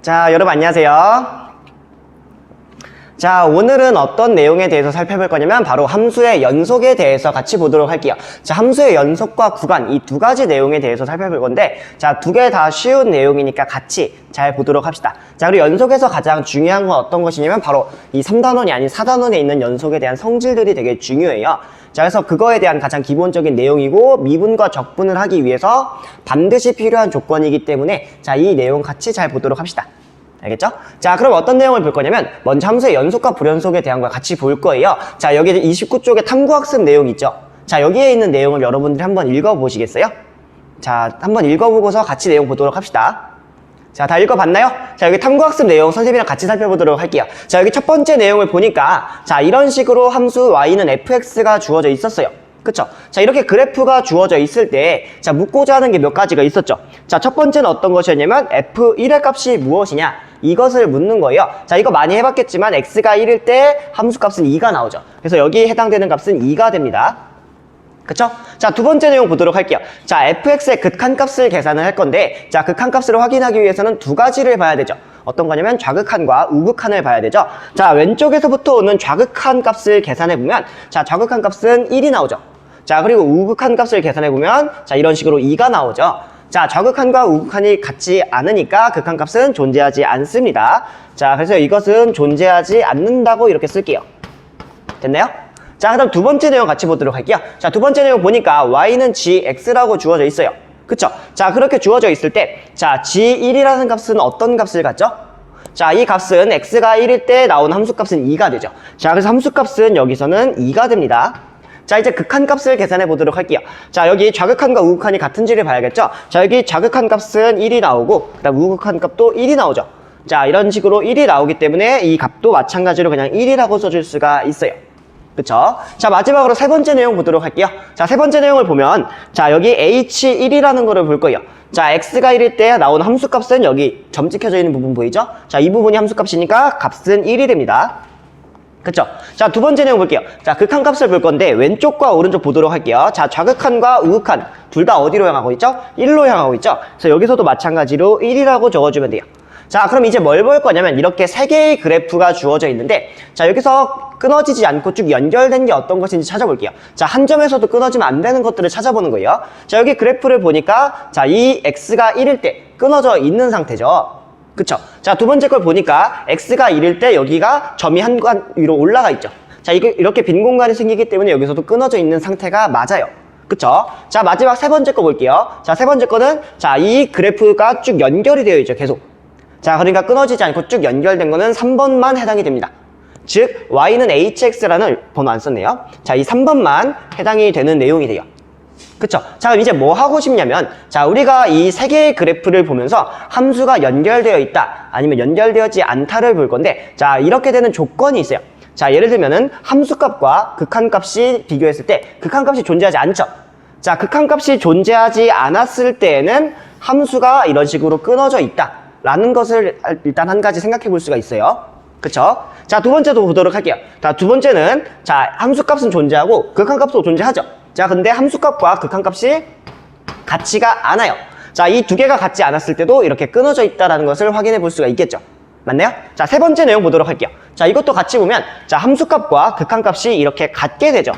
자, 여러분 안녕하세요. 자, 오늘은 어떤 내용에 대해서 살펴볼 거냐면 바로 함수의 연속에 대해서 같이 보도록 할게요. 자, 함수의 연속과 구간 이 두 가지 내용에 대해서 살펴볼 건데, 자, 두 개 다 쉬운 내용이니까 같이 잘 보도록 합시다. 자, 그리고 연속에서 가장 중요한 건 어떤 것이냐면 바로 이 3단원이 아닌 4단원에 있는 연속에 대한 성질들이 되게 중요해요. 자, 그래서 그거에 대한 가장 기본적인 내용이고, 미분과 적분을 하기 위해서 반드시 필요한 조건이기 때문에 자, 이 내용 같이 잘 보도록 합시다. 알겠죠? 자, 그럼 어떤 내용을 볼 거냐면 먼저 함수의 연속과 불연속에 대한 걸 같이 볼 거예요. 자, 여기 29쪽에 탐구학습 내용 있죠? 자, 여기에 있는 내용을 여러분들이 한번 읽어보시겠어요? 자, 한번 읽어보고서 같이 내용 보도록 합시다. 자, 다 읽어봤나요? 자, 여기 탐구학습 내용 선생님이랑 같이 살펴보도록 할게요. 자, 여기 첫 번째 내용을 보니까 자, 이런 식으로 함수 y는 fx가 주어져 있었어요. 그쵸? 자, 이렇게 그래프가 주어져 있을 때 자, 묻고자 하는 게 몇 가지가 있었죠. 자, 첫 번째는 어떤 것이었냐면 f1의 값이 무엇이냐, 이것을 묻는 거예요. 자, 이거 많이 해봤겠지만 x가 1일 때 함수값은 2가 나오죠. 그래서 여기에 해당되는 값은 2가 됩니다. 그쵸? 자, 두 번째 내용 보도록 할게요. 자, fx의 극한값을 계산을 할 건데, 자, 극한값을 확인하기 위해서는 두 가지를 봐야 되죠. 어떤 거냐면 좌극한과 우극한을 봐야 되죠. 자, 왼쪽에서부터 오는 좌극한 값을 계산해보면 자, 좌극한 값은 1이 나오죠. 자, 그리고 우극한 값을 계산해보면 자, 이런 식으로 2가 나오죠. 자, 좌극한과 우극한이 같지 않으니까 극한값은 존재하지 않습니다. 자, 그래서 이것은 존재하지 않는다고 이렇게 쓸게요. 됐나요? 자, 그다음 두 번째 내용 같이 보도록 할게요. 자, 두 번째 내용 보니까 y는 gx라고 주어져 있어요. 그쵸? 자, 그렇게 주어져 있을 때 자, g1이라는 값은 어떤 값을 갖죠? 자, 이 값은 x가 1일 때 나온 함수값은 2가 되죠. 자, 그래서 함수값은 여기서는 2가 됩니다. 자, 이제 극한값을 계산해 보도록 할게요. 자, 여기 좌극한과 우극한이 같은지를 봐야겠죠? 자, 여기 좌극한 값은 1이 나오고 그 다음 우극한 값도 1이 나오죠. 자, 이런 식으로 1이 나오기 때문에 이 값도 마찬가지로 그냥 1이라고 써줄 수가 있어요. 그쵸? 자, 마지막으로 세 번째 내용 보도록 할게요. 자, 세 번째 내용을 보면 자, 여기 h1이라는 거를 볼 거예요. 자, x가 1일 때 나온 함수값은 여기 점 찍혀져 있는 부분 보이죠? 자, 이 부분이 함수값이니까 값은 1이 됩니다. 그쵸? 자, 두 번째 내용 볼게요. 자, 극한값을 볼 건데 왼쪽과 오른쪽 보도록 할게요. 자, 좌극한과 우극한 둘 다 어디로 향하고 있죠? 1로 향하고 있죠? 그래서 여기서도 마찬가지로 1이라고 적어주면 돼요. 자, 그럼 이제 뭘 볼 거냐면 이렇게 세 개의 그래프가 주어져 있는데 자, 여기서 끊어지지 않고 쭉 연결된 게 어떤 것인지 찾아볼게요. 자, 한 점에서도 끊어지면 안 되는 것들을 찾아보는 거예요. 자, 여기 그래프를 보니까 자, 이 x가 1일 때 끊어져 있는 상태죠. 그쵸? 자, 두 번째 걸 보니까 x가 1일 때 여기가 점이 한 간 위로 올라가 있죠. 자, 이렇게 빈 공간이 생기기 때문에 여기서도 끊어져 있는 상태가 맞아요. 그쵸? 자, 마지막 세 번째 거 볼게요. 자, 세 번째 거는 자, 이 그래프가 쭉 연결이 되어 있죠. 계속. 자, 그러니까 끊어지지 않고 쭉 연결된 거는 3번만 해당이 됩니다. 즉, y는 hx라는 번호 안 썼네요. 자, 이 3번만 해당이 되는 내용이 돼요. 그쵸? 자, 그럼 이제 뭐 하고 싶냐면 자, 우리가 이 세 개의 그래프를 보면서 함수가 연결되어 있다 아니면 연결되어지 않다를 볼 건데 자, 이렇게 되는 조건이 있어요. 자, 예를 들면은 함수값과 극한값이 비교했을 때 극한값이 존재하지 않죠. 자, 극한값이 존재하지 않았을 때에는 함수가 이런 식으로 끊어져 있다 라는 것을 일단 한 가지 생각해 볼 수가 있어요. 그쵸? 자, 두 번째도 보도록 할게요. 자, 두 번째는 자, 함수값은 존재하고 극한값도 존재하죠. 자, 근데 함수값과 극한값이 같지가 않아요. 자, 이 두 개가 같지 않았을 때도 이렇게 끊어져 있다는 것을 확인해 볼 수가 있겠죠. 맞나요? 자, 세 번째 내용 보도록 할게요. 자, 이것도 같이 보면 자, 함수값과 극한값이 이렇게 같게 되죠.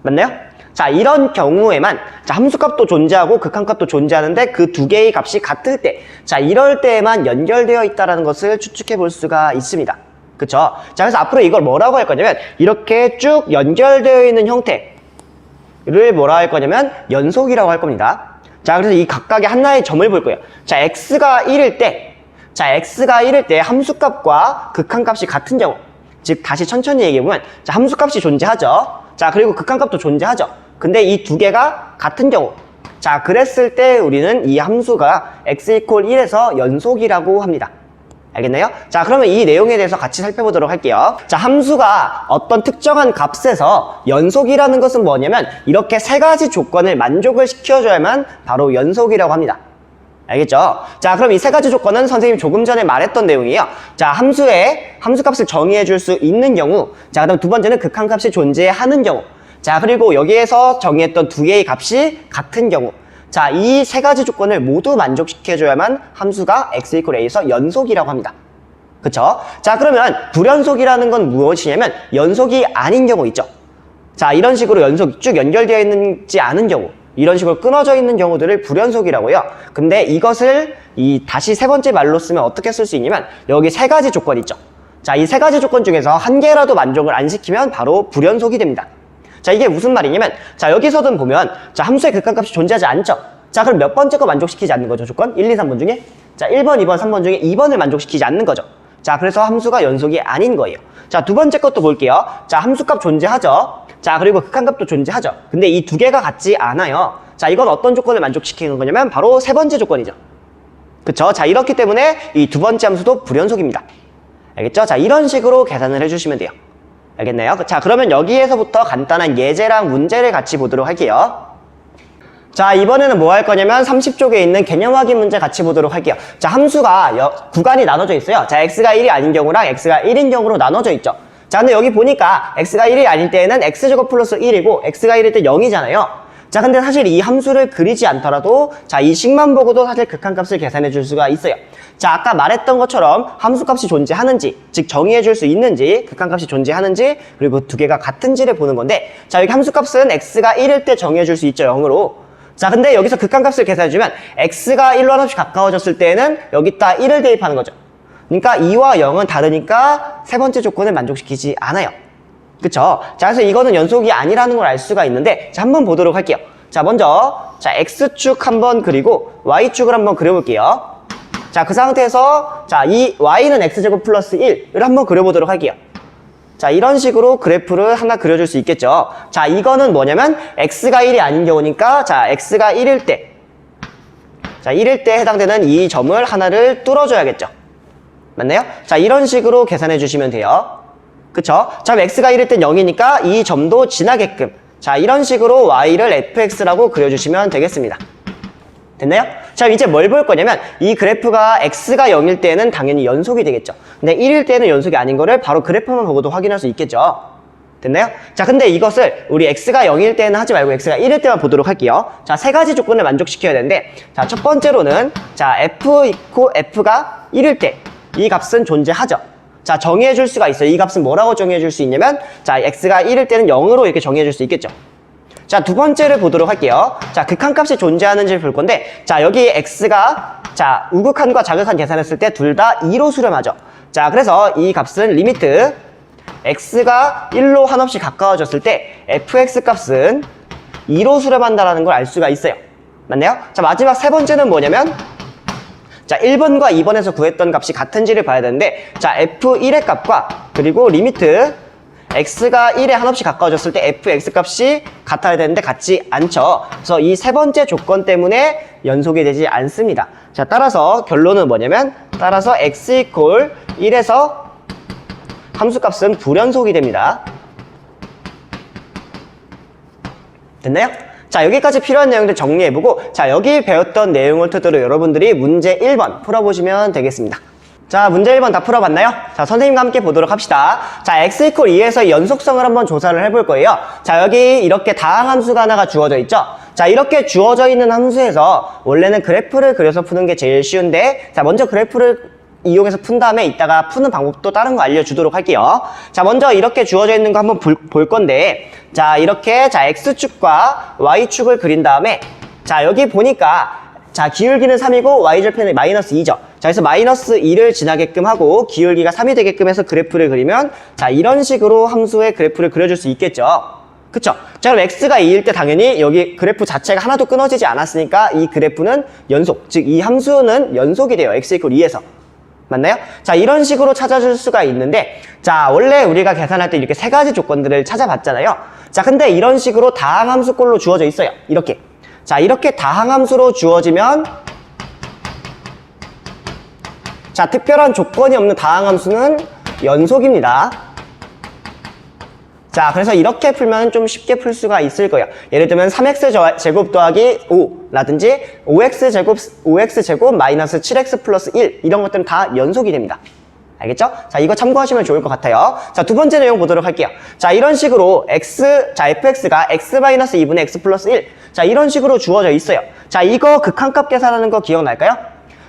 맞나요? 자, 이런 경우에만 자, 함수값도 존재하고 극한값도 존재하는데 그 두 개의 값이 같을 때 자, 이럴 때에만 연결되어 있다는 것을 추측해 볼 수가 있습니다. 그쵸? 자, 그래서 앞으로 이걸 뭐라고 할 거냐면 이렇게 쭉 연결되어 있는 형태를 뭐라 할 거냐면 연속이라고 할 겁니다. 자, 그래서 이 각각의 하나의 점을 볼 거예요. 자, x가 1일 때 자, x가 1일 때 함수값과 극한값이 같은 경우, 즉 다시 천천히 얘기해보면 자, 함수값이 존재하죠. 자, 그리고 극한값도 존재하죠. 근데 이 두 개가 같은 경우 자, 그랬을 때 우리는 이 함수가 x = 1에서 연속이라고 합니다. 알겠나요? 자, 그러면 이 내용에 대해서 같이 살펴보도록 할게요. 자, 함수가 어떤 특정한 값에서 연속이라는 것은 뭐냐면 이렇게 세 가지 조건을 만족을 시켜줘야만 바로 연속이라고 합니다. 알겠죠? 자, 그럼 이 세 가지 조건은 선생님이 조금 전에 말했던 내용이에요. 자, 함수값을 정의해 줄 수 있는 경우, 자, 그다음 두 번째는 극한값이 존재하는 경우, 자, 그리고 여기에서 정의했던 두 개의 값이 같은 경우, 자, 이 세 가지 조건을 모두 만족시켜줘야만 함수가 x = a에서 연속이라고 합니다. 그쵸? 자, 그러면 불연속이라는 건 무엇이냐면 연속이 아닌 경우 있죠. 자, 이런 식으로 연속 쭉 연결되어 있지 않은 경우, 이런 식으로 끊어져 있는 경우들을 불연속이라고 해요. 근데 이것을 다시 세 번째 말로 쓰면 어떻게 쓸 수 있냐면 여기 세 가지 조건 있죠. 자, 이 세 가지 조건 중에서 한 개라도 만족을 안 시키면 바로 불연속이 됩니다. 자, 이게 무슨 말이냐면 자, 여기서든 보면 자, 함수의 극한값이 존재하지 않죠. 자, 그럼 몇 번째 거 만족시키지 않는 거죠, 조건? 1, 2, 3번 중에? 자, 1번, 2번, 3번 중에 2번을 만족시키지 않는 거죠. 자, 그래서 함수가 연속이 아닌 거예요. 자, 두 번째 것도 볼게요. 자, 함수값 존재하죠. 자, 그리고 극한값도 존재하죠. 근데 이 두 개가 같지 않아요. 자, 이건 어떤 조건을 만족시키는 거냐면 바로 세 번째 조건이죠. 그쵸? 자, 이렇기 때문에 이 두 번째 함수도 불연속입니다. 알겠죠? 자, 이런 식으로 계산을 해주시면 돼요. 알겠나요? 자, 그러면 여기에서부터 간단한 예제랑 문제를 같이 보도록 할게요. 자, 이번에는 뭐 할 거냐면 30쪽에 있는 개념 확인 문제 같이 보도록 할게요. 자, 함수가 구간이 나눠져 있어요. 자, x가 1이 아닌 경우랑 x가 1인 경우로 나눠져 있죠. 자, 근데 여기 보니까 x가 1이 아닐 때는 x제곱 플러스 1이고 x가 1일 때 0이잖아요. 자, 근데 사실 이 함수를 그리지 않더라도 자, 이 식만 보고도 사실 극한값을 계산해 줄 수가 있어요. 자, 아까 말했던 것처럼 함수값이 존재하는지, 즉 정의해 줄 수 있는지, 극한값이 존재하는지, 그리고 두 개가 같은지를 보는 건데 자, 여기 함수값은 x가 1일 때 정의해 줄 수 있죠, 0으로. 자, 근데 여기서 극한값을 계산해주면 x가 1로 한없이 가까워졌을 때는 여기다 1을 대입하는 거죠. 그러니까 2와 0은 다르니까 세 번째 조건을 만족시키지 않아요. 그쵸? 자, 그래서 이거는 연속이 아니라는 걸 알 수가 있는데 자, 한번 보도록 할게요. 자, 먼저 자, x축 한번 그리고 y축을 한번 그려볼게요. 자, 그 상태에서 자, 이 y는 x제곱 플러스 1을 한번 그려보도록 할게요. 자, 이런 식으로 그래프를 하나 그려줄 수 있겠죠. 자, 이거는 뭐냐면 x가 1이 아닌 경우니까 자, x가 1일 때 자, 1일 때 해당되는 이 점을 하나를 뚫어줘야겠죠. 맞나요? 자, 이런 식으로 계산해 주시면 돼요. 그쵸? 자, x가 1일 땐 0이니까 이 점도 지나게끔 자, 이런 식으로 y를 fx라고 그려주시면 되겠습니다. 됐나요? 자, 이제 뭘 볼 거냐면 이 그래프가 x가 0일 때는 당연히 연속이 되겠죠. 근데 1일 때는 연속이 아닌 거를 바로 그래프만 보고도 확인할 수 있겠죠. 됐나요? 자, 근데 이것을 우리 x가 0일 때는 하지 말고 x가 1일 때만 보도록 할게요. 자, 세 가지 조건을 만족시켜야 되는데 자, 첫 번째로는 자, f가 1일 때 이 값은 존재하죠. 자, 정의해 줄 수가 있어요. 이 값은 뭐라고 정의해 줄 수 있냐면 자, x가 1일 때는 0으로 이렇게 정의해 줄 수 있겠죠. 자, 두 번째를 보도록 할게요. 자, 극한값이 존재하는지를 볼 건데 자, 여기 x가 자, 우극한과 자극한 계산했을 때 둘 다 2로 수렴하죠. 자, 그래서 이 값은 리미트 x가 1로 한없이 가까워졌을 때 fx 값은 2로 수렴한다는 걸 알 수가 있어요. 맞나요? 자, 마지막 세 번째는 뭐냐면 자, 1번과 2번에서 구했던 값이 같은지를 봐야 되는데 자, f1의 값과 그리고 리미트 x가 1에 한없이 가까워졌을 때 fx 값이 같아야 되는데 같지 않죠. 그래서 이 세 번째 조건 때문에 연속이 되지 않습니다. 자, 따라서 결론은 뭐냐면 따라서 x = 1에서 함수값은 불연속이 됩니다. 됐나요? 자, 여기까지 필요한 내용들 정리해보고 자, 여기 배웠던 내용을 토대로 여러분들이 문제 1번 풀어보시면 되겠습니다. 자, 문제 1번 다 풀어봤나요? 자, 선생님과 함께 보도록 합시다. 자, x = 2에서 연속성을 한번 조사를 해볼 거예요. 자, 여기 이렇게 다항함수가 하나가 주어져 있죠? 자, 이렇게 주어져 있는 함수에서 원래는 그래프를 그려서 푸는 게 제일 쉬운데 자, 먼저 그래프를 이용해서 푼 다음에 이따가 푸는 방법도 다른 거 알려주도록 할게요. 자, 먼저 이렇게 주어져 있는 거 한번 볼 건데 자, 이렇게 자, x축과 y축을 그린 다음에 자, 여기 보니까 자, 기울기는 3이고 y절편은 마이너스 2죠. 자, 그래서 마이너스 2를 지나게끔 하고 기울기가 3이 되게끔 해서 그래프를 그리면 자, 이런 식으로 함수의 그래프를 그려줄 수 있겠죠. 그쵸? 자, 그럼 x가 2일 때 당연히 여기 그래프 자체가 하나도 끊어지지 않았으니까 이 그래프는 연속, 즉 이 함수는 연속이 돼요. x = 2에서. 맞나요? 자, 이런 식으로 찾아줄 수가 있는데 자, 원래 우리가 계산할 때 이렇게 세 가지 조건들을 찾아봤잖아요. 자, 근데 이런 식으로 다항함수꼴로 주어져 있어요. 이렇게. 자, 이렇게 다항함수로 주어지면 자, 특별한 조건이 없는 다항함수는 연속입니다. 자, 그래서 이렇게 풀면 좀 쉽게 풀 수가 있을 거예요. 예를 들면 3x제곱 더하기 5라든지 5x제곱 마이너스 7x 플러스 1 이런 것들은 다 연속이 됩니다. 알겠죠? 자, 이거 참고하시면 좋을 것 같아요. 자, 두 번째 내용 보도록 할게요. 자, 이런 식으로 fx가 x 마이너스 2분의 x 플러스 1 자, 이런 식으로 주어져 있어요. 자, 이거 극한값 계산하는 거 기억날까요?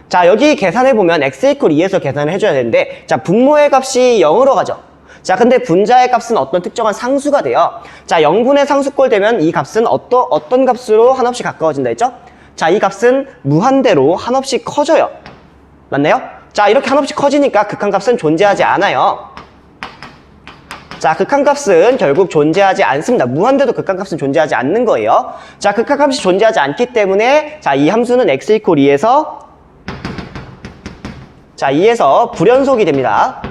자, 여기 계산해보면 x 이퀄 2에서 계산을 해줘야 되는데, 자, 분모의 값이 0으로 가죠. 자, 근데 분자의 값은 어떤 특정한 상수가 돼요. 자, 0분의 상수꼴 되면 이 값은 어떤 값으로 한없이 가까워진다 했죠? 자, 이 값은 무한대로 한없이 커져요. 맞나요? 자, 이렇게 한없이 커지니까 극한값은 존재하지 않아요. 자, 극한값은 결국 존재하지 않습니다. 무한대도 극한값은 존재하지 않는 거예요. 자, 극한값이 존재하지 않기 때문에 자, 이 함수는 x 이퀄 2에서 자, 2에서 불연속이 됩니다.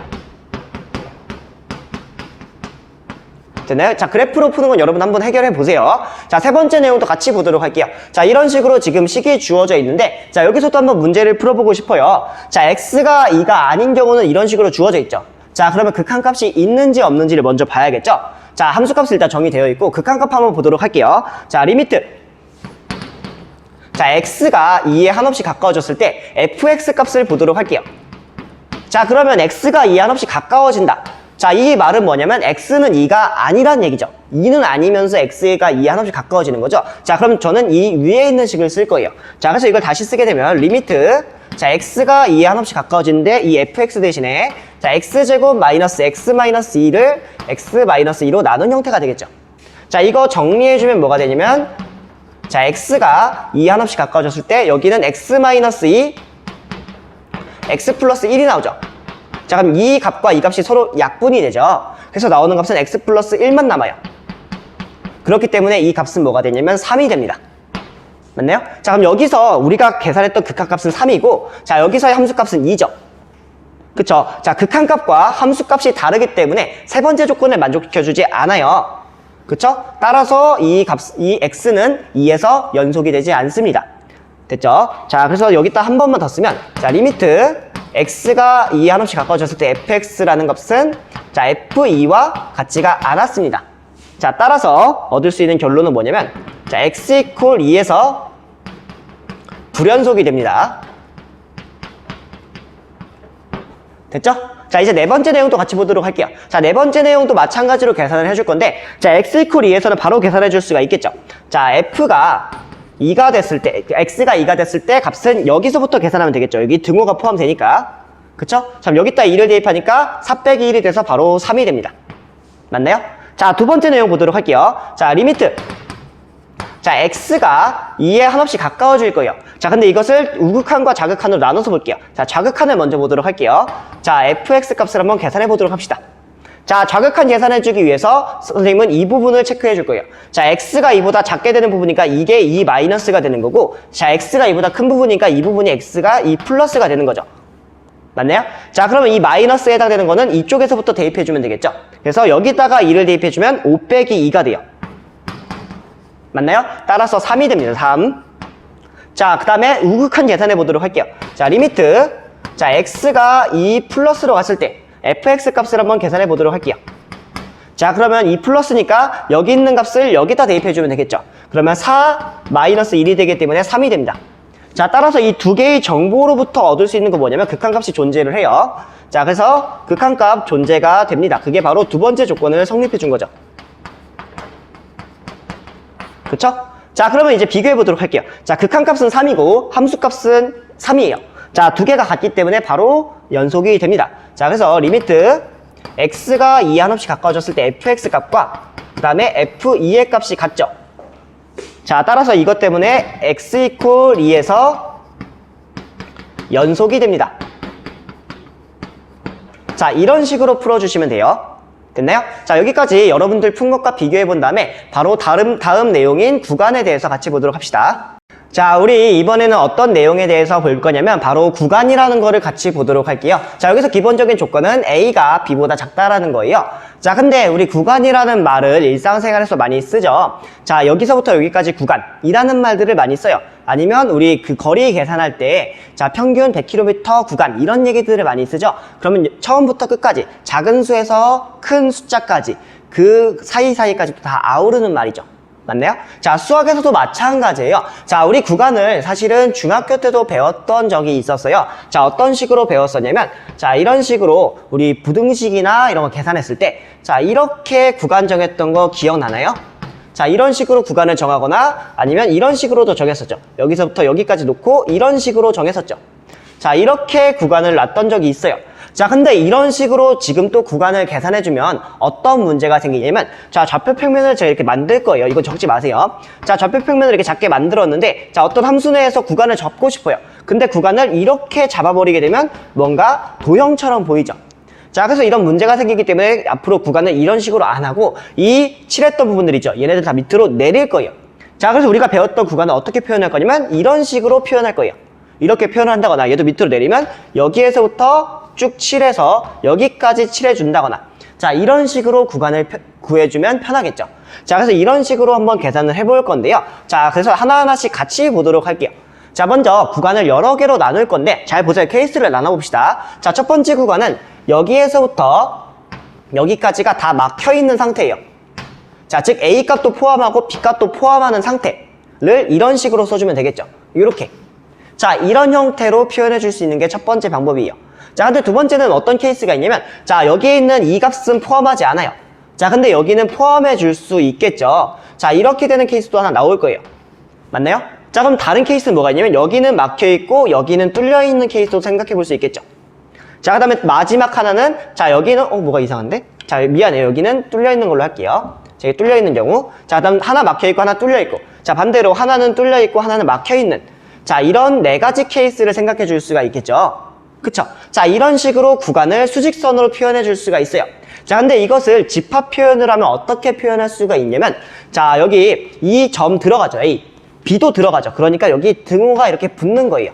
됐나요? 자, 그래프로 푸는 건 여러분 한번 해결해 보세요. 자, 세 번째 내용도 같이 보도록 할게요. 자, 이런 식으로 지금 식이 주어져 있는데, 자, 여기서도 한번 문제를 풀어보고 싶어요. 자, x가 2가 아닌 경우는 이런 식으로 주어져 있죠. 자, 그러면 극한값이 있는지 없는지를 먼저 봐야겠죠? 자, 함수값이 일단 정의되어 있고, 극한값 한번 보도록 할게요. 자, 리미트. 자, x가 2에 한없이 가까워졌을 때 fx 값을 보도록 할게요. 자, 그러면 x가 2에 한없이 가까워진다. 자, 이 말은 뭐냐면 x는 2가 아니란 얘기죠. 2는 아니면서 x가 2에 한없이 가까워지는 거죠. 자, 그럼 저는 이 위에 있는 식을 쓸 거예요. 자, 그래서 이걸 다시 쓰게 되면 리미트 자, x가 2에 한없이 가까워지는데 이 fx 대신에 자, x제곱 마이너스 x 마이너스 2를 x 마이너스 2로 나눈 형태가 되겠죠. 자, 이거 정리해주면 뭐가 되냐면 자, x가 2에 한없이 가까워졌을 때 여기는 x 마이너스 2 x 플러스 1이 나오죠. 자, 그럼 이 값과 이 값이 서로 약분이 되죠. 그래서 나오는 값은 x 플러스 1만 남아요. 그렇기 때문에 이 값은 뭐가 되냐면 3이 됩니다. 맞나요? 자, 그럼 여기서 우리가 계산했던 극한값은 3이고 자, 여기서의 함수값은 2죠. 그쵸? 자, 극한값과 함수값이 다르기 때문에 세 번째 조건을 만족시켜주지 않아요. 그쵸? 따라서 이 x는 2에서 연속이 되지 않습니다. 됐죠? 자, 그래서 여기다 한 번만 더 쓰면 자, 리미트 x가 2에 한없이 가까워졌을 때 fx라는 값은 자, f2와 같지가 않았습니다. 자, 따라서 얻을 수 있는 결론은 뭐냐면 자, x 이퀄 2에서 불연속이 됩니다. 됐죠? 자, 이제 네 번째 내용도 같이 보도록 할게요. 자, 네 번째 내용도 마찬가지로 계산을 해줄 건데 자, x 이퀄 2에서는 바로 계산해 줄 수가 있겠죠. 자, f가 2가 됐을 때, x가 2가 됐을 때 값은 여기서부터 계산하면 되겠죠. 여기 등호가 포함되니까. 그쵸? 자, 여기다 2를 대입하니까 4 빼기 1이 돼서 바로 3이 됩니다. 맞나요? 자, 두 번째 내용 보도록 할게요. 자, 리미트. 자, x가 2에 한없이 가까워질 거예요. 자, 근데 이것을 우극한과 자극한으로 나눠서 볼게요. 자, 자극한을 먼저 보도록 할게요. 자, fx 값을 한번 계산해 보도록 합시다. 자, 자극한 계산해주기 위해서 선생님은 이 부분을 체크해 줄 거예요. 자, x가 2보다 작게 되는 부분이니까 이게 2 마이너스가 되는 거고 자, x가 2보다 큰 부분이니까 이 부분이 x가 2 플러스가 되는 거죠. 맞나요? 자, 그러면 이 마이너스에 해당되는 거는 이쪽에서부터 대입해주면 되겠죠. 그래서 여기다가 2를 대입해주면 5 빼기 2가 돼요. 맞나요? 따라서 3이 됩니다. 3. 자, 그 다음에 우극한 계산해 보도록 할게요. 자, 리미트. 자, x가 2 플러스로 갔을 때 fx 값을 한번 계산해 보도록 할게요. 자, 그러면 2 플러스니까 여기 있는 값을 여기다 대입해주면 되겠죠. 그러면 4 마이너스 1이 되기 때문에 3이 됩니다. 자, 따라서 이 두 개의 정보로부터 얻을 수 있는 건 뭐냐면 극한값이 존재를 해요. 자, 그래서 극한값 존재가 됩니다. 그게 바로 두 번째 조건을 성립해 준 거죠. 그쵸? 자, 그러면 이제 비교해 보도록 할게요. 자, 극한값은 3이고 함수값은 3이에요. 자, 두 개가 같기 때문에 바로 연속이 됩니다. 자, 그래서 리미트 x가 2에 한없이 가까워졌을 때 fx 값과 그 다음에 f2의 값이 같죠. 자, 따라서 이것 때문에 x 이퀄 2에서 연속이 됩니다. 자, 이런 식으로 풀어주시면 돼요. 됐나요? 자, 여기까지 여러분들 푼 것과 비교해 본 다음에 바로 다음 내용인 구간에 대해서 같이 보도록 합시다. 자, 우리 이번에는 어떤 내용에 대해서 볼 거냐면 바로 구간이라는 거를 같이 보도록 할게요. 자, 여기서 기본적인 조건은 A가 B보다 작다라는 거예요. 자, 근데 우리 구간이라는 말을 일상생활에서 많이 쓰죠. 자, 여기서부터 여기까지 구간이라는 말들을 많이 써요. 아니면 우리 그 거리 계산할 때 자, 평균 100km 구간 이런 얘기들을 많이 쓰죠. 그러면 처음부터 끝까지 작은 수에서 큰 숫자까지 그 사이사이까지 다 아우르는 말이죠. 맞나요? 자, 수학에서도 마찬가지예요. 자, 우리 구간을 사실은 중학교 때도 배웠던 적이 있었어요. 자, 어떤 식으로 배웠었냐면 자, 이런 식으로 우리 부등식이나 이런 거 계산했을 때 자, 이렇게 구간 정했던 거 기억나나요? 자, 이런 식으로 구간을 정하거나 아니면 이런 식으로도 정했었죠. 여기서부터 여기까지 놓고 이런 식으로 정했었죠. 자, 이렇게 구간을 놨던 적이 있어요. 자, 근데 이런 식으로 지금 또 구간을 계산해주면 어떤 문제가 생기냐면, 자, 좌표평면을 제가 이렇게 만들 거예요. 이거 적지 마세요. 자, 좌표평면을 이렇게 작게 만들었는데, 자, 어떤 함수 내에서 구간을 접고 싶어요. 근데 구간을 이렇게 잡아버리게 되면 뭔가 도형처럼 보이죠. 자, 그래서 이런 문제가 생기기 때문에 앞으로 구간을 이런 식으로 안 하고 이 칠했던 부분들 있죠. 얘네들 다 밑으로 내릴 거예요. 자, 그래서 우리가 배웠던 구간을 어떻게 표현할 거냐면 이런 식으로 표현할 거예요. 이렇게 표현을 한다거나 얘도 밑으로 내리면 여기에서부터 쭉 칠해서 여기까지 칠해준다거나, 자, 이런 식으로 구간을 구해주면 편하겠죠. 자, 그래서 이런 식으로 한번 계산을 해볼 건데요. 자, 그래서 하나하나씩 같이 보도록 할게요. 자, 먼저 구간을 여러 개로 나눌 건데, 잘 보세요. 케이스를 나눠봅시다. 자, 첫 번째 구간은 여기에서부터 여기까지가 다 막혀있는 상태예요. 자, 즉 A 값도 포함하고 B 값도 포함하는 상태를 이런 식으로 써주면 되겠죠. 이렇게. 자, 이런 형태로 표현해 줄 수 있는 게 첫 번째 방법이에요. 자, 근데 두 번째는 어떤 케이스가 있냐면, 자, 여기에 있는 이 값은 포함하지 않아요. 자, 근데 여기는 포함해 줄 수 있겠죠. 자, 이렇게 되는 케이스도 하나 나올 거예요. 맞나요? 자, 그럼 다른 케이스는 뭐가 있냐면 여기는 막혀있고 여기는 뚫려있는 케이스도 생각해 볼 수 있겠죠. 자, 그 다음에 마지막 하나는, 자, 여기는 뭐가 이상한데? 자, 미안해요. 여기는 뚫려있는 걸로 할게요. 자, 여기 뚫려있는 경우. 자, 그 다음 하나 막혀있고 하나 뚫려있고, 자, 반대로 하나는 뚫려있고 하나는 막혀있는, 자, 이런 네 가지 케이스를 생각해 줄 수가 있겠죠. 그쵸? 자, 이런 식으로 구간을 수직선으로 표현해 줄 수가 있어요. 자, 근데 이것을 집합 표현을 하면 어떻게 표현할 수가 있냐면, 자, 여기 이 점 들어가죠. A. B도 들어가죠. 그러니까 여기 등호가 이렇게 붙는 거예요.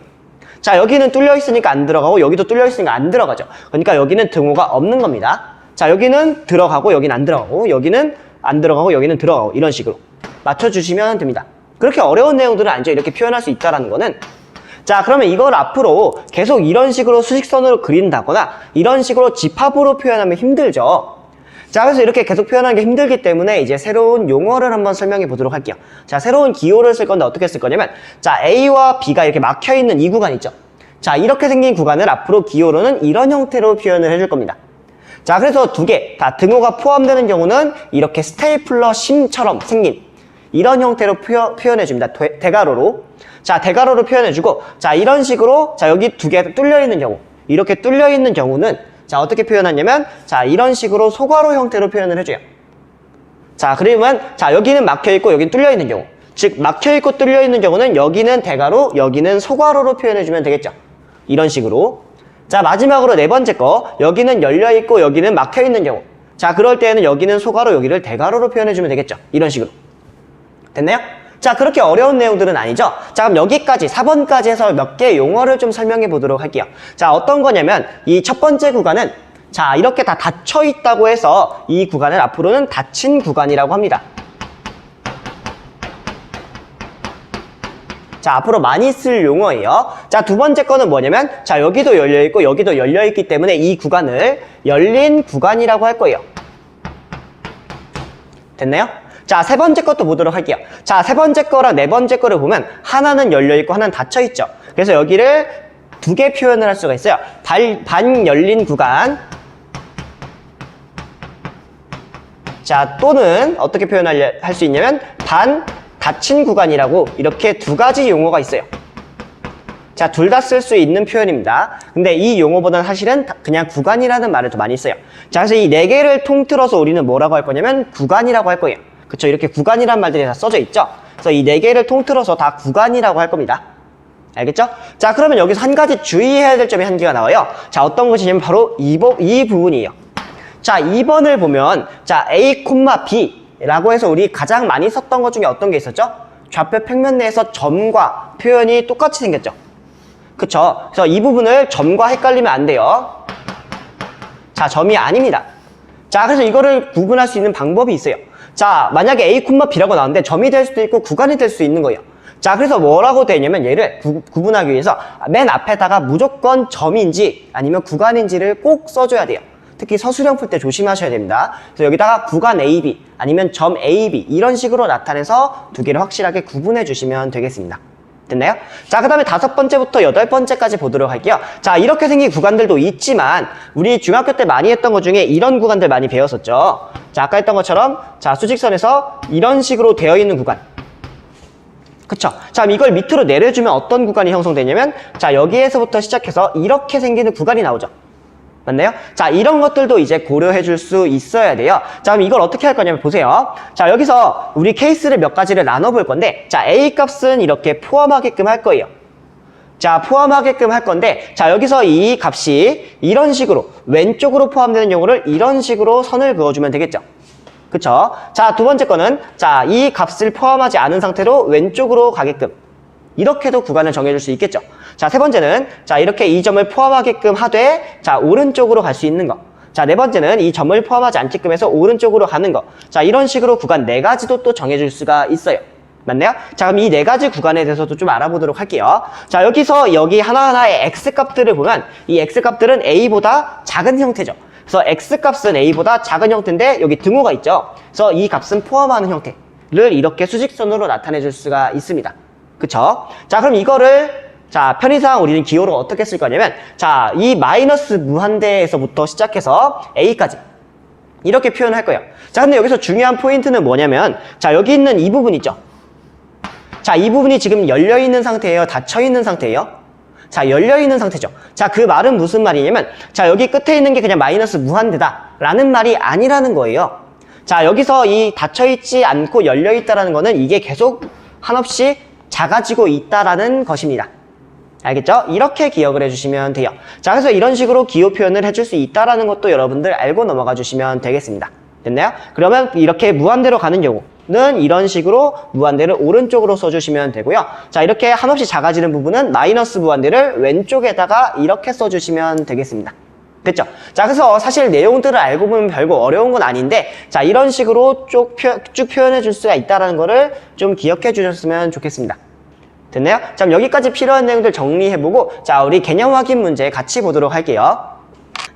자, 여기는 뚫려 있으니까 안 들어가고 여기도 뚫려 있으니까 안 들어가죠. 그러니까 여기는 등호가 없는 겁니다. 자, 여기는 들어가고 여기는 안 들어가고 여기는 안 들어가고 여기는 들어가고 이런 식으로 맞춰주시면 됩니다. 그렇게 어려운 내용들은 아니죠. 이렇게 표현할 수 있다는 거는. 자, 그러면 이걸 앞으로 계속 이런 식으로 수직선으로 그린다거나 이런 식으로 집합으로 표현하면 힘들죠. 자, 그래서 이렇게 계속 표현하는 게 힘들기 때문에 이제 새로운 용어를 한번 설명해 보도록 할게요. 자, 새로운 기호를 쓸 건데 어떻게 쓸 거냐면, 자, A와 B가 이렇게 막혀있는 이 구간 있죠. 자, 이렇게 생긴 구간을 앞으로 기호로는 이런 형태로 표현을 해줄 겁니다. 자, 그래서 두 개 다 등호가 포함되는 경우는 이렇게 스테이플러 심처럼 생긴 이런 형태로 표현해 줍니다. 대가로로. 자, 대가로로 표현해 주고, 자, 이런 식으로, 자, 여기 두 개 뚫려 있는 경우, 이렇게 뚫려 있는 경우는, 자, 어떻게 표현하냐면, 자, 이런 식으로 소괄호 형태로 표현을 해줘요. 자, 그러면, 자, 여기는 막혀있고, 여기는 뚫려있는 경우. 즉, 막혀있고 뚫려있는 경우는 여기는 대가로, 여기는 소괄호로 표현해주면 되겠죠. 이런 식으로. 자, 마지막으로 네 번째 거, 여기는 열려있고, 여기는 막혀있는 경우. 자, 그럴 때에는 여기는 소괄호, 여기를 대가로로 표현해주면 되겠죠. 이런 식으로. 됐나요? 자, 그렇게 어려운 내용들은 아니죠. 자, 그럼 여기까지 4번까지 해서 몇 개의 용어를 좀 설명해 보도록 할게요. 자, 어떤 거냐면 이 첫 번째 구간은, 자, 이렇게 다 닫혀 있다고 해서 이 구간을 앞으로는 닫힌 구간이라고 합니다. 자, 앞으로 많이 쓸 용어예요. 자, 두 번째 거는 뭐냐면, 자, 여기도 열려있고 여기도 열려있기 때문에 이 구간을 열린 구간이라고 할 거예요. 됐나요? 자, 세 번째 것도 보도록 할게요. 자, 세 번째 거랑 네 번째 거를 보면 하나는 열려있고 하나는 닫혀있죠. 그래서 여기를 두 개 표현을 할 수가 있어요. 반 열린 구간. 자, 또는 어떻게 표현할 수 있냐면 반 닫힌 구간이라고 이렇게 두 가지 용어가 있어요. 자, 둘 다 쓸 수 있는 표현입니다. 근데 이 용어보다는 사실은 그냥 구간이라는 말을 더 많이 써요. 자, 그래서 이 네 개를 통틀어서 우리는 뭐라고 할 거냐면 구간이라고 할 거예요. 그쵸? 이렇게 구간이란 말들이 다 써져 있죠? 그래서 이 네 개를 통틀어서 다 구간이라고 할 겁니다. 알겠죠? 자, 그러면 여기서 한 가지 주의해야 될 점이 한 개가 나와요. 자, 어떤 것이냐면 바로 이 부분이에요. 자, 2번을 보면, 자, A, B 라고 해서 우리 가장 많이 썼던 것 중에 어떤 게 있었죠? 좌표 평면 내에서 점과 표현이 똑같이 생겼죠? 그쵸? 그래서 이 부분을 점과 헷갈리면 안 돼요. 자, 점이 아닙니다. 자, 그래서 이거를 구분할 수 있는 방법이 있어요. 자, 만약에 A, B라고 나오는데 점이 될 수도 있고 구간이 될 수 있는 거예요. 자, 그래서 뭐라고 되냐면 얘를 구분하기 위해서 맨 앞에다가 무조건 점인지 아니면 구간인지를 꼭 써줘야 돼요. 특히 서술형 풀 때 조심하셔야 됩니다. 그래서 여기다가 구간 AB 아니면 점 AB 이런 식으로 나타내서 두 개를 확실하게 구분해 주시면 되겠습니다. 됐나요? 자, 그 다음에 5번째부터 8번째까지 보도록 할게요. 자, 이렇게 생긴 구간들도 있지만 우리 중학교 때 많이 했던 것 중에 이런 구간들 많이 배웠었죠. 자, 아까 했던 것처럼 자, 수직선에서 이런 식으로 되어 있는 구간. 그쵸? 자, 그럼 이걸 밑으로 내려주면 어떤 구간이 형성되냐면 자, 여기에서부터 시작해서 이렇게 생기는 구간이 나오죠. 맞나요? 자, 이런 것들도 이제 고려해 줄 수 있어야 돼요. 자, 그럼 이걸 어떻게 할 거냐면 보세요. 자, 여기서 우리 케이스를 몇 가지를 나눠 볼 건데 자, A 값은 이렇게 포함하게끔 할 거예요. 자, 포함하게끔 할 건데 자, 여기서 이 값이 이런 식으로 왼쪽으로 포함되는 경우를 이런 식으로 선을 그어주면 되겠죠. 그쵸? 자, 두 번째 거는 자, 이 값을 포함하지 않은 상태로 왼쪽으로 가게끔 이렇게도 구간을 정해줄 수 있겠죠. 자, 세 번째는 자, 이렇게 이 점을 포함하게끔 하되 자, 오른쪽으로 갈 수 있는 거. 자, 네 번째는 이 점을 포함하지 않게끔 해서 오른쪽으로 가는 거. 자, 이런 식으로 구간 4가지도 또 정해줄 수가 있어요. 맞나요? 자, 그럼 이 4가지 구간에 대해서도 좀 알아보도록 할게요. 자, 여기서 여기 하나하나의 x값들을 보면 이 x값들은 a보다 작은 형태죠. 그래서 x값은 a보다 작은 형태인데 여기 등호가 있죠. 그래서 이 값은 포함하는 형태를 이렇게 수직선으로 나타내 줄 수가 있습니다. 그쵸? 자, 그럼 이거를 자, 편의상 우리는 기호로 어떻게 쓸 거냐면 자, 이 마이너스 무한대에서부터 시작해서 a까지 이렇게 표현할 거예요. 자, 근데 여기서 중요한 포인트는 뭐냐면 자, 여기 있는 이 부분 있죠? 자, 이 부분이 지금 열려있는 상태예요? 닫혀있는 상태예요? 자, 열려있는 상태죠. 자, 그 말은 무슨 말이냐면 자, 여기 끝에 있는 게 그냥 마이너스 무한대다 라는 말이 아니라는 거예요. 자, 여기서 이 닫혀있지 않고 열려있다라는 거는 이게 계속 한없이 작아지고 있다라는 것입니다. 알겠죠? 이렇게 기억을 해주시면 돼요. 자, 그래서 이런 식으로 기호 표현을 해줄 수 있다라는 것도 여러분들 알고 넘어가 주시면 되겠습니다. 됐나요? 그러면 이렇게 무한대로 가는 경우는 이런 식으로 무한대를 오른쪽으로 써주시면 되고요. 자, 이렇게 한없이 작아지는 부분은 마이너스 무한대를 왼쪽에다가 이렇게 써주시면 되겠습니다. 됐죠? 자, 그래서 사실 내용들을 알고 보면 별거 어려운 건 아닌데 자, 이런 식으로 쭉 표현해 줄 수가 있다는 거를 좀 기억해 주셨으면 좋겠습니다. 됐나요? 자, 그럼 여기까지 필요한 내용들 정리해보고 자, 우리 개념 확인 문제 같이 보도록 할게요.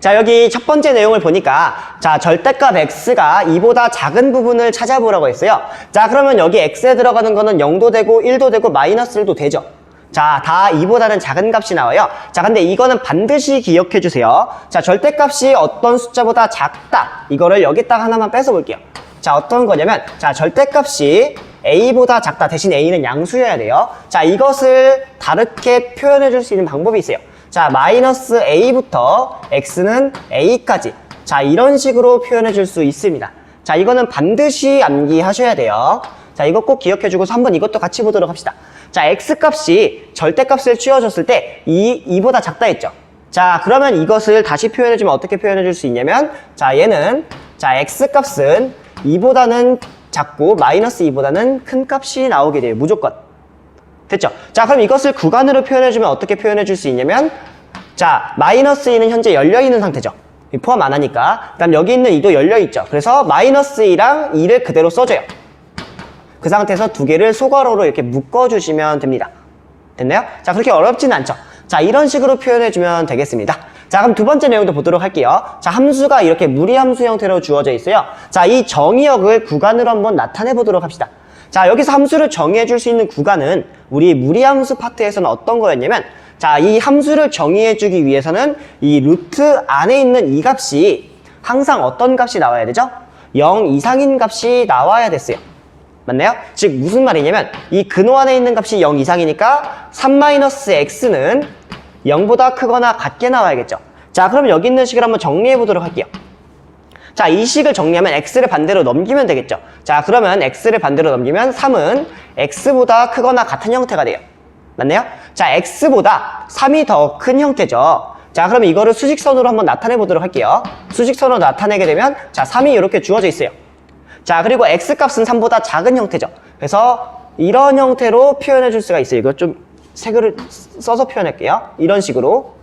자, 여기 첫 번째 내용을 보니까 자, 절대값 x가 2보다 작은 부분을 찾아보라고 했어요. 자, 그러면 여기 x에 들어가는 거는 0도 되고 1도 되고 마이너스 1도 되죠. 자, 다 2보다는 작은 값이 나와요. 자, 근데 이거는 반드시 기억해 주세요. 자, 절대값이 어떤 숫자보다 작다. 이거를 여기다가 하나만 뺏어 볼게요. 자, 어떤 거냐면 자, 절대값이 a보다 작다. 대신 a는 양수여야 돼요. 자, 이것을 다르게 표현해 줄 수 있는 방법이 있어요. 자, 마이너스 a부터 x는 a까지. 자, 이런 식으로 표현해 줄 수 있습니다. 자, 이거는 반드시 암기하셔야 돼요. 자, 이거 꼭 기억해 주고서 한번 이것도 같이 보도록 합시다. 자, x값이 절대값을 쥐어줬을 때 2보다 작다 했죠. 자, 그러면 이것을 다시 표현해 주면 어떻게 표현해 줄 수 있냐면 자, 얘는 자, x값은 2보다는 작고 마이너스 2보다는 큰 값이 나오게 돼요. 무조건. 됐죠? 자, 그럼 이것을 구간으로 표현해주면 어떻게 표현해줄 수 있냐면 자, 마이너스 2는 현재 열려있는 상태죠. 포함 안 하니까. 그 다음 여기 있는 2도 열려있죠. 그래서 마이너스 2랑 2를 그대로 써줘요. 그 상태에서 두 개를 소괄호로 이렇게 묶어주시면 됩니다. 됐나요? 자, 그렇게 어렵지는 않죠. 자, 이런 식으로 표현해주면 되겠습니다. 자, 그럼 두 번째 내용도 보도록 할게요. 자, 함수가 이렇게 무리함수 형태로 주어져 있어요. 자, 이 정의역을 구간으로 한번 나타내 보도록 합시다. 자, 여기서 함수를 정의해 줄 수 있는 구간은 우리 무리함수 파트에서는 어떤 거였냐면 자, 이 함수를 정의해 주기 위해서는 이 루트 안에 있는 이 값이 항상 어떤 값이 나와야 되죠? 0 이상인 값이 나와야 됐어요. 맞나요? 즉 무슨 말이냐면 이 근호 안에 있는 값이 0 이상이니까 3-x는 0보다 크거나 같게 나와야겠죠. 자, 그럼 여기 있는 식을 한번 정리해 보도록 할게요. 자, 이 식을 정리하면 x를 반대로 넘기면 되겠죠. 자, 그러면 x를 반대로 넘기면 3은 x보다 크거나 같은 형태가 돼요. 맞나요? 자, x보다 3이 더 큰 형태죠. 자, 그럼 이거를 수직선으로 한번 나타내 보도록 할게요. 수직선으로 나타내게 되면 자, 3이 이렇게 주어져 있어요. 자, 그리고 x값은 3보다 작은 형태죠. 그래서 이런 형태로 표현해 줄 수가 있어요. 이거 좀 색을 써서 표현할게요. 이런 식으로.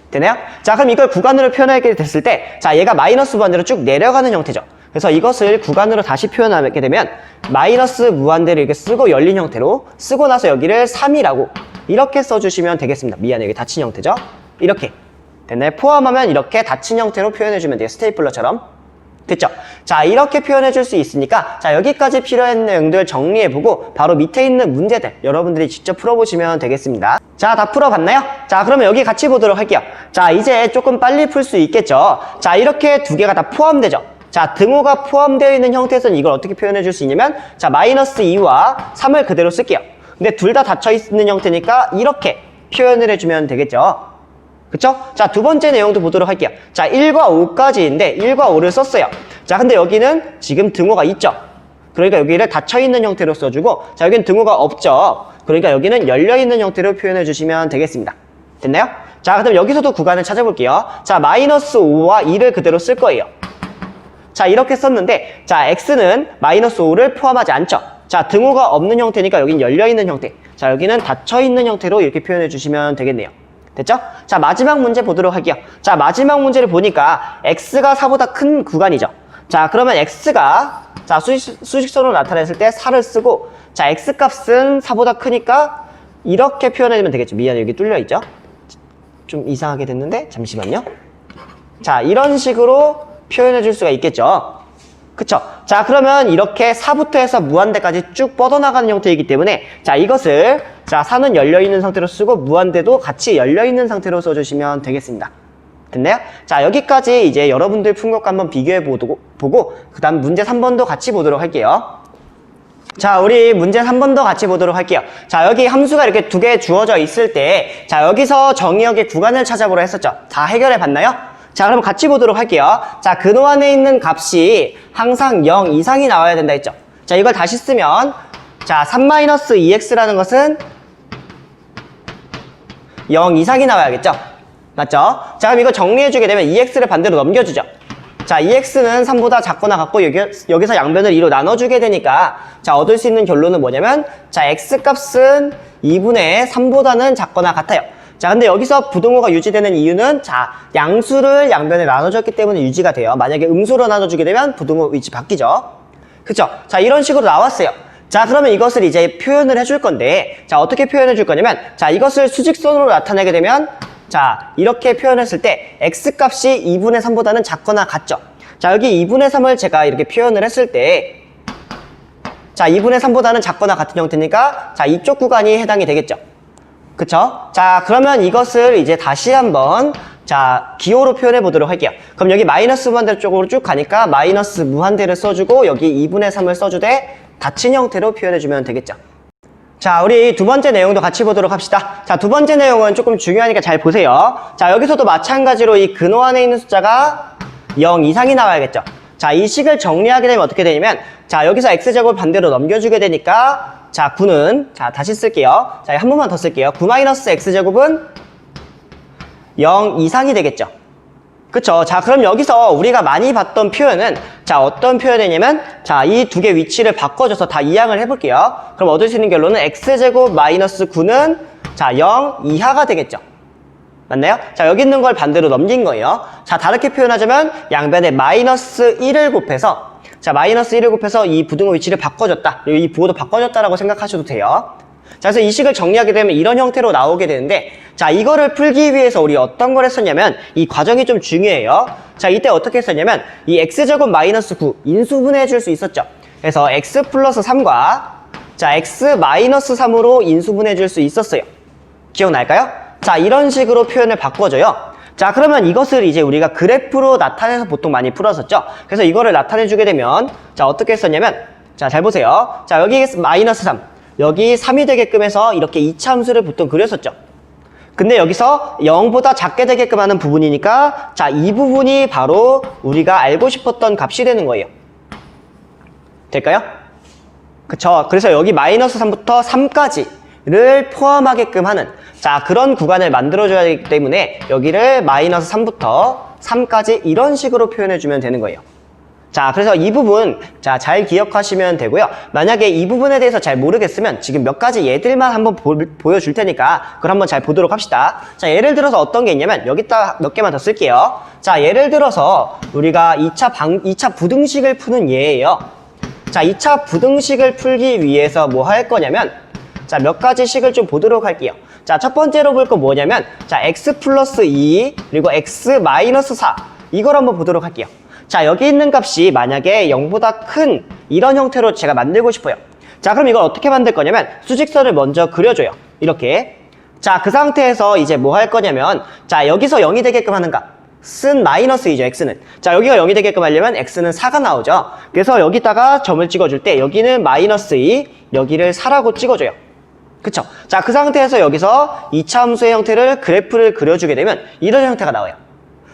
되나요? 자, 그럼 이걸 구간으로 표현하게 됐을 때 자, 얘가 마이너스 무한대로 쭉 내려가는 형태죠. 그래서 이것을 구간으로 다시 표현하게 되면 마이너스 무한대를 이렇게 쓰고 열린 형태로 쓰고 나서 여기를 3이라고 이렇게 써주시면 되겠습니다. 미안해, 여기 닫힌 형태죠. 이렇게 됐나요? 포함하면 이렇게 닫힌 형태로 표현해주면 돼요. 스테이플러처럼. 됐죠? 자, 이렇게 표현해 줄 수 있으니까 자, 여기까지 필요한 내용들 정리해보고 바로 밑에 있는 문제들 여러분들이 직접 풀어보시면 되겠습니다. 자, 다 풀어봤나요? 자, 그러면 여기 같이 보도록 할게요. 자, 이제 조금 빨리 풀 수 있겠죠? 자, 이렇게 두 개가 다 포함되죠? 자, 등호가 포함되어 있는 형태에서는 이걸 어떻게 표현해 줄 수 있냐면 자, 마이너스 2와 3을 그대로 쓸게요. 근데 둘 다 닫혀 있는 형태니까 이렇게 표현을 해주면 되겠죠? 그쵸? 자, 두 번째 내용도 보도록 할게요. 자, 1과 5까지인데 1과 5를 썼어요. 자, 근데 여기는 지금 등호가 있죠? 그러니까 여기를 닫혀있는 형태로 써주고 자, 여기는 등호가 없죠? 그러니까 여기는 열려있는 형태로 표현해 주시면 되겠습니다. 됐나요? 자, 그럼 여기서도 구간을 찾아볼게요. 자, 마이너스 5와 2를 그대로 쓸 거예요. 자, 이렇게 썼는데 자, x는 마이너스 5를 포함하지 않죠? 자, 등호가 없는 형태니까 여긴 열려있는 형태. 자, 여기는 닫혀있는 형태로 이렇게 표현해 주시면 되겠네요. 됐죠? 자, 마지막 문제 보도록 할게요. 자, 마지막 문제를 보니까 x가 4보다 큰 구간이죠. 자, 그러면 x가 자, 수직선으로 나타냈을 때 4를 쓰고 자, x값은 4보다 크니까 이렇게 표현해주면 되겠죠. 미안해, 여기 뚫려있죠? 좀 이상하게 됐는데 잠시만요. 자, 이런 식으로 표현해 줄 수가 있겠죠. 그쵸? 자, 그러면 이렇게 4부터 해서 무한대까지 쭉 뻗어나가는 형태이기 때문에 자, 이것을 자, 4는 열려있는 상태로 쓰고 무한대도 같이 열려있는 상태로 써주시면 되겠습니다. 됐나요? 자, 여기까지 이제 여러분들 푼 것과 한번 비교해 보고 그 다음 문제 3번도 같이 보도록 할게요. 자, 우리 문제 3번도 같이 보도록 할게요. 자, 여기 함수가 이렇게 두 개 주어져 있을 때 자, 여기서 정의역의 구간을 찾아보려 했었죠. 다 해결해 봤나요? 자, 그럼 같이 보도록 할게요. 자, 근호 안에 있는 값이 항상 0 이상이 나와야 된다 했죠. 자, 이걸 다시 쓰면 자, 3-2x라는 것은 0 이상이 나와야겠죠? 맞죠? 자, 그럼 이거 정리해주게 되면 2x를 반대로 넘겨주죠. 자, 2x는 3보다 작거나 같고 여기서 양변을 2로 나눠주게 되니까 자, 얻을 수 있는 결론은 뭐냐면 자, x값은 2분의 3보다는 작거나 같아요. 자, 근데 여기서 부등호가 유지되는 이유는 자, 양수를 양변에 나눠줬기 때문에 유지가 돼요. 만약에 음수로 나눠주게 되면 부등호 위치 바뀌죠. 그쵸? 자, 이런 식으로 나왔어요. 자, 그러면 이것을 이제 표현을 해줄 건데 자, 어떻게 표현해 줄 거냐면 자, 이것을 수직선으로 나타내게 되면 자, 이렇게 표현했을 때 x값이 2분의 3보다는 작거나 같죠. 자, 여기 2분의 3을 제가 이렇게 표현을 했을 때 자, 2분의 3보다는 작거나 같은 형태니까 자, 이쪽 구간이 해당이 되겠죠. 그쵸? 자, 그러면 이것을 이제 다시 한번 자, 기호로 표현해 보도록 할게요. 그럼 여기 마이너스 무한대 쪽으로 쭉 가니까 마이너스 무한대를 써주고 여기 2분의 3을 써주되 닫힌 형태로 표현해 주면 되겠죠. 자, 우리 두 번째 내용도 같이 보도록 합시다. 자, 두 번째 내용은 조금 중요하니까 잘 보세요. 자, 여기서도 마찬가지로 이 근호 안에 있는 숫자가 0 이상이 나와야겠죠. 자, 이 식을 정리하게 되면 어떻게 되냐면 자, 여기서 x제곱을 반대로 넘겨주게 되니까 자, 9는 자, 다시 쓸게요. 자, 한 번만 더 쓸게요. 9-x제곱은 0 이상이 되겠죠. 그쵸? 자, 그럼 여기서 우리가 많이 봤던 표현은 자, 어떤 표현이냐면 자, 이 두 개 위치를 바꿔줘서 다 이항을 해볼게요. 그럼 얻을 수 있는 결론은 x제곱 마이너스 9는 자, 0 이하가 되겠죠. 맞나요? 자, 여기 있는 걸 반대로 넘긴 거예요. 자, 다르게 표현하자면 양변에 마이너스 1을 곱해서 자, 마이너스 1을 곱해서 이 부등호 위치를 바꿔줬다. 이 부호도 바꿔줬다라고 생각하셔도 돼요. 자, 그래서 이 식을 정리하게 되면 이런 형태로 나오게 되는데 자, 이거를 풀기 위해서 우리 어떤 걸 했었냐면 이 과정이 좀 중요해요. 자, 이때 어떻게 했었냐면 이 x제곱 마이너스 9 인수분해 줄 수 있었죠. 그래서 x 플러스 3과 자, x 마이너스 3으로 인수분해 줄 수 있었어요. 기억날까요? 자, 이런 식으로 표현을 바꿔줘요. 자, 그러면 이것을 이제 우리가 그래프로 나타내서 보통 많이 풀었었죠. 그래서 이거를 나타내 주게 되면 자, 어떻게 했었냐면 자, 잘 보세요. 자, 여기 마이너스 3 여기 3이 되게끔 해서 이렇게 이차함수를 보통 그렸었죠. 근데 여기서 0보다 작게 되게끔 하는 부분이니까 자, 이 부분이 바로 우리가 알고 싶었던 값이 되는 거예요. 될까요? 그쵸? 그래서 여기 마이너스 3부터 3까지를 포함하게끔 하는 자, 그런 구간을 만들어줘야 되기 때문에 여기를 마이너스 3부터 3까지 이런 식으로 표현해주면 되는 거예요. 자, 그래서 이 부분 자, 잘 기억하시면 되고요. 만약에 이 부분에 대해서 잘 모르겠으면 지금 몇 가지 예들만 한번 보여줄 테니까 그걸 한번 잘 보도록 합시다. 자, 예를 들어서 어떤 게 있냐면 여기다 몇 개만 더 쓸게요. 자, 예를 들어서 우리가 2차 부등식을 푸는 예예요. 자, 2차 부등식을 풀기 위해서 뭐 할 거냐면 자, 몇 가지 식을 좀 보도록 할게요. 자, 첫 번째로 볼 건 뭐냐면 자, x 플러스 2 그리고 x 마이너스 4 이걸 한번 보도록 할게요. 자, 여기 있는 값이 만약에 0보다 큰 이런 형태로 제가 만들고 싶어요. 자, 그럼 이걸 어떻게 만들 거냐면 수직선을 먼저 그려줘요. 이렇게. 자, 그 상태에서 이제 뭐 할 거냐면, 자, 여기서 0이 되게끔 하는 값은 마이너스 2죠, x는. 자, 여기가 0이 되게끔 하려면 x는 4가 나오죠. 그래서 여기다가 점을 찍어줄 때 여기는 마이너스 2, 여기를 4라고 찍어줘요. 그쵸? 자, 그 상태에서 여기서 2차 함수의 형태를 그래프를 그려주게 되면 이런 형태가 나와요.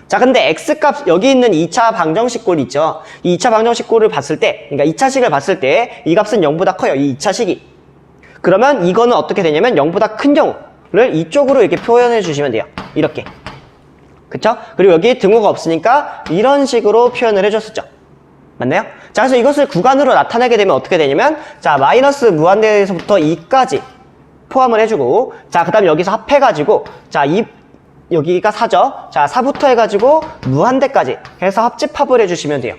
자, 근데 x값, 여기 있는 2차 방정식꼴 있죠? 이 2차 방정식꼴을 봤을 때, 그러니까 2차식을 봤을 때 이 값은 0보다 커요, 이 2차식이. 그러면 이거는 어떻게 되냐면 0보다 큰 경우를 이쪽으로 이렇게 표현해 주시면 돼요. 이렇게. 그쵸? 그리고 여기 등호가 없으니까 이런 식으로 표현을 해줬었죠. 맞나요? 자, 그래서 이것을 구간으로 나타내게 되면 어떻게 되냐면, 자, 마이너스 무한대에서부터 2까지 포함을 해주고, 자, 그 다음에 여기서 합해가지고, 자, 여기가 4죠? 자, 4부터 해가지고 무한대까지 해서 합집합을 해주시면 돼요.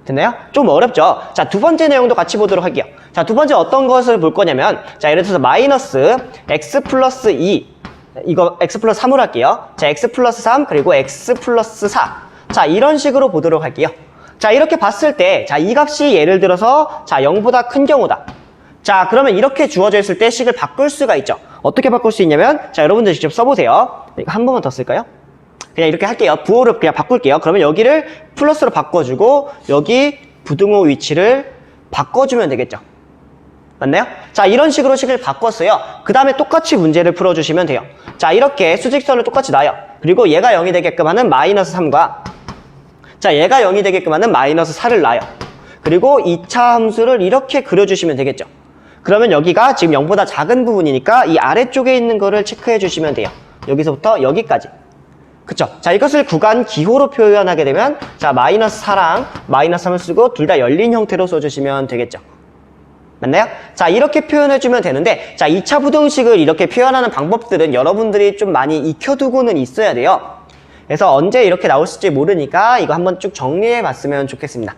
됐나요? 좀 어렵죠? 자, 두 번째 내용도 같이 보도록 할게요. 자, 두 번째 어떤 것을 볼 거냐면, 자, 예를 들어서 마이너스 x 플러스 2, 이거 x 플러스 3으로 할게요. 자, x 플러스 3, 그리고 x 플러스 4. 자, 이런 식으로 보도록 할게요. 자, 이렇게 봤을 때, 자, 이 값이 예를 들어서, 자, 0보다 큰 경우다. 자, 그러면 이렇게 주어져 있을 때 식을 바꿀 수가 있죠. 어떻게 바꿀 수 있냐면, 자, 여러분들 직접 써보세요. 이거 한 번만 더 쓸까요? 그냥 이렇게 할게요. 부호를 그냥 바꿀게요. 그러면 여기를 플러스로 바꿔주고, 여기 부등호 위치를 바꿔주면 되겠죠. 맞나요? 자, 이런 식으로 식을 바꿨어요. 그 다음에 똑같이 문제를 풀어주시면 돼요. 자, 이렇게 수직선을 똑같이 놔요. 그리고 얘가 0이 되게끔 하는 마이너스 3과, 자, 얘가 0이 되게끔 하는 마이너스 4를 놔요. 그리고 2차 함수를 이렇게 그려주시면 되겠죠. 그러면 여기가 지금 0보다 작은 부분이니까 이 아래쪽에 있는 거를 체크해 주시면 돼요. 여기서부터 여기까지. 그쵸? 자, 이것을 구간 기호로 표현하게 되면, 자, 마이너스 4랑 마이너스 3을 쓰고 둘 다 열린 형태로 써주시면 되겠죠. 맞나요? 자, 이렇게 표현해주면 되는데, 자, 2차 부등식을 이렇게 표현하는 방법들은 여러분들이 좀 많이 익혀두고는 있어야 돼요. 그래서 언제 이렇게 나올지 모르니까 이거 한번 쭉 정리해 봤으면 좋겠습니다.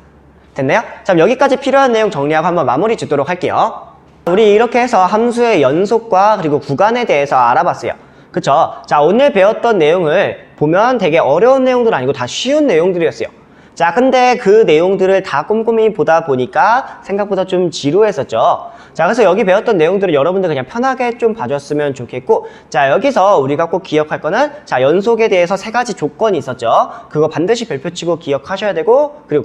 됐나요? 자, 여기까지 필요한 내용 정리하고 한번 마무리 짓도록 할게요. 우리 이렇게 해서 함수의 연속과 그리고 구간에 대해서 알아봤어요. 그쵸? 자, 오늘 배웠던 내용을 보면 되게 어려운 내용들 아니고 다 쉬운 내용들이었어요. 자, 근데 그 내용들을 다 꼼꼼히 보다 보니까 생각보다 좀 지루했었죠. 자, 그래서 여기 배웠던 내용들을 여러분들 그냥 편하게 좀 봐줬으면 좋겠고, 자, 여기서 우리가 꼭 기억할 거는, 자, 연속에 대해서 3가지 조건이 있었죠. 그거 반드시 별표치고 기억하셔야 되고, 그리고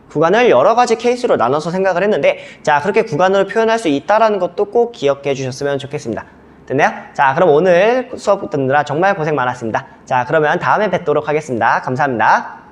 구간을 여러 가지 케이스로 나눠서 생각을 했는데, 자, 그렇게 구간으로 표현할 수 있다라는 것도 꼭 기억해 주셨으면 좋겠습니다. 됐나요? 자, 그럼 오늘 수업 듣느라 정말 고생 많았습니다. 자, 그러면 다음에 뵙도록 하겠습니다. 감사합니다.